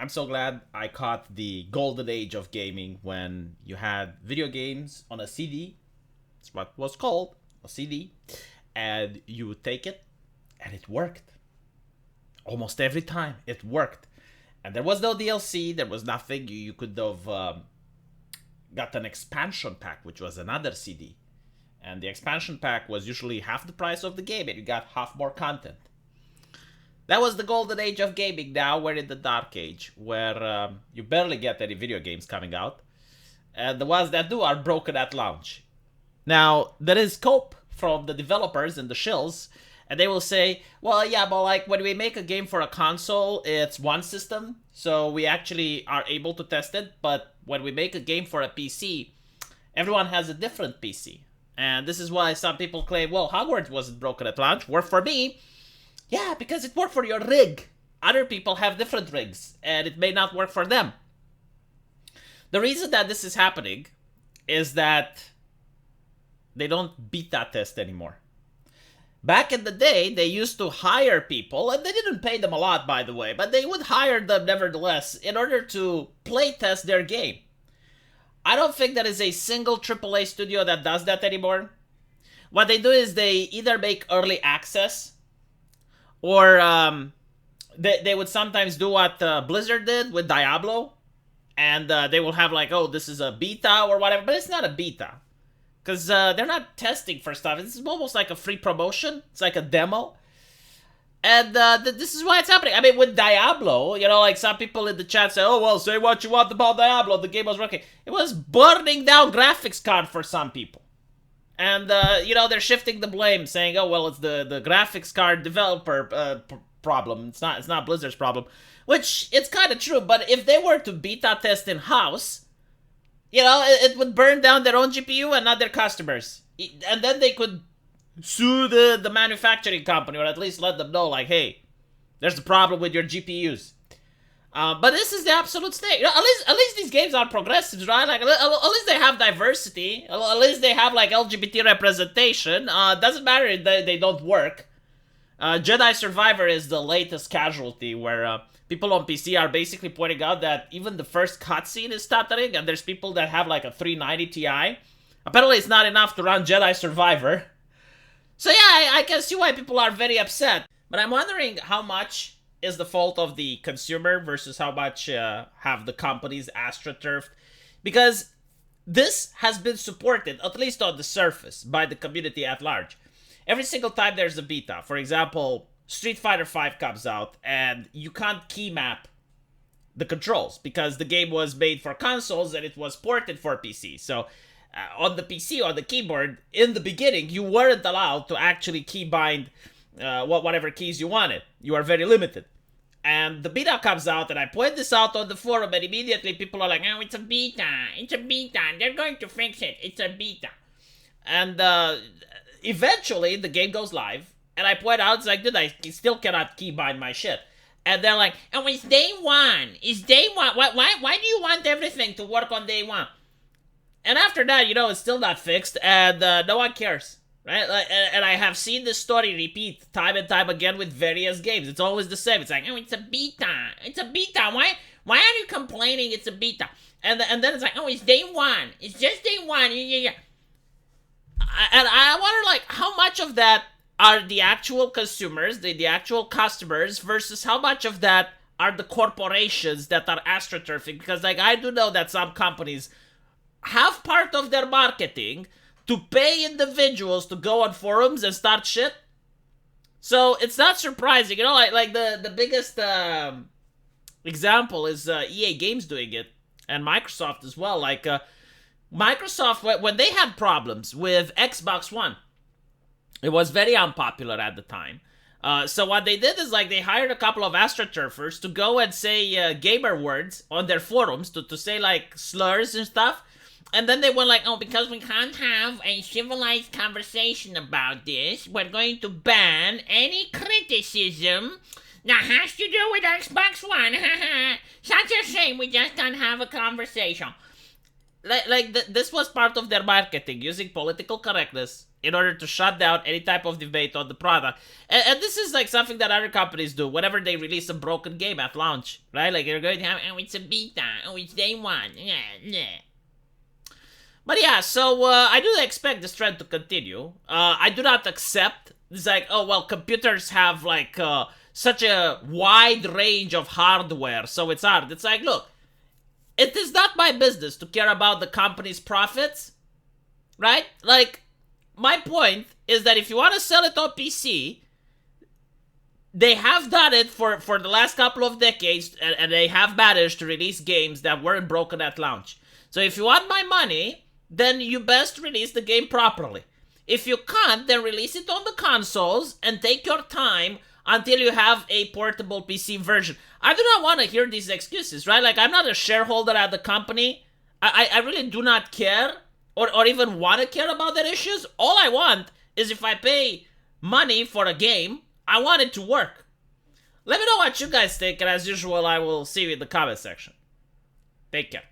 I'm so glad I caught the golden age of gaming when you had video games on a CD. It's what was called a CD. And you would take it, and it worked. Almost every time, it worked. And there was no DLC, there was nothing. You could have got an expansion pack, which was another CD. And the expansion pack was usually half the price of the game, and you got half more content. That was the golden age of gaming. Now we're in the dark age, where you barely get any video games coming out. And the ones that do are broken at launch. Now, there is scope from the developers and the shills, and they will say, well, yeah, but like when we make a game for a console, it's one system, so we actually are able to test it, but when we make a game for a PC, everyone has a different PC. And this is why some people claim, well, Hogwarts wasn't broken at launch, worked for me. Yeah, because it worked for your rig. Other people have different rigs, and it may not work for them. The reason that this is happening is that they don't beta test anymore. Back in the day, they used to hire people, and they didn't pay them a lot, by the way, but they would hire them nevertheless in order to play test their game. I don't think there is a single AAA studio that does that anymore. What they do is they either make early access, or they would sometimes do what Blizzard did with Diablo, and they will have like, oh, this is a beta or whatever, but it's not a beta. Because they're not testing for stuff. It's almost like a free promotion. It's like a demo. And this is why it's happening. I mean, with Diablo, you know, like some people in the chat say, oh, well, say what you want about Diablo. The game was working. It was burning down graphics card for some people. And, you know, they're shifting the blame, saying, oh, well, it's the graphics card developer problem. It's not Blizzard's problem. Which, it's kind of true. But if they were to beta test in-house, you know, it would burn down their own GPU and not their customers. And then they could sue the manufacturing company, or at least let them know, like, hey, there's a problem with your GPUs. But this is the absolute state. You know, at least these games are progressives, right? Like, at least they have diversity. At least they have, like, LGBT representation. Doesn't matter if they don't work. Jedi Survivor is the latest casualty where people on PC are basically pointing out that even the first cutscene is stuttering, and there's people that have like a 390 Ti. Apparently it's not enough to run Jedi Survivor. So yeah, I can see why people are very upset. But I'm wondering how much is the fault of the consumer versus how much have the companies astroturfed. Because this has been supported, at least on the surface, by the community at large. Every single time there's a beta, for example, Street Fighter V comes out, and you can't key map the controls, because the game was made for consoles, and it was ported for PC. So, on the PC, on the keyboard, in the beginning, you weren't allowed to actually keybind whatever keys you wanted. You are very limited. And the beta comes out, and I point this out on the forum, and immediately people are like, oh, it's a beta, they're going to fix it, it's a beta. And, eventually, the game goes live, and I point out, it's like, dude, I still cannot keybind my shit. And they're like, oh, it's day one. It's day one. Why do you want everything to work on day one? And after that, you know, it's still not fixed, and no one cares, right? And I have seen this story repeat time and time again with various games. It's always the same. It's like, oh, it's a beta. It's a beta. Why are you complaining it's a beta? And then it's like, oh, it's day one. It's just day one. Yeah. And I wonder, like, how much of that are the actual consumers, the actual customers, versus how much of that are the corporations that are astroturfing? Because, like, I do know that some companies have part of their marketing to pay individuals to go on forums and start shit. So, it's not surprising. You know, like the biggest example is EA Games doing it, and Microsoft as well. Like, Microsoft, when they had problems with Xbox One, it was very unpopular at the time. So what they did is, like, they hired a couple of astroturfers to go and say gamer words on their forums to say, like, slurs and stuff. And then they went like, oh, because we can't have a civilized conversation about this, we're going to ban any criticism that has to do with Xbox One. Such a shame, we just can't have a conversation. This was part of their marketing, using political correctness in order to shut down any type of debate on the product. And this is like something that other companies do whenever they release a broken game at launch, right? Like you're going to have, oh, it's a beta, oh, it's day one, yeah. But yeah, so I do expect this trend to continue. I do not accept, it's like, oh, well, computers have like such a wide range of hardware, so it's hard. It's like, look, it is not my business to care about the company's profits, right? Like, my point is that if you want to sell it on PC, they have done it for the last couple of decades, and they have managed to release games that weren't broken at launch. So if you want my money, then you best release the game properly. If you can't, then release it on the consoles and take your time until you have a portable PC version. I do not want to hear these excuses, right? Like, I'm not a shareholder at the company. I really do not care or even want to care about their issues. All I want is if I pay money for a game, I want it to work. Let me know what you guys think, and as usual, I will see you in the comment section. Take care.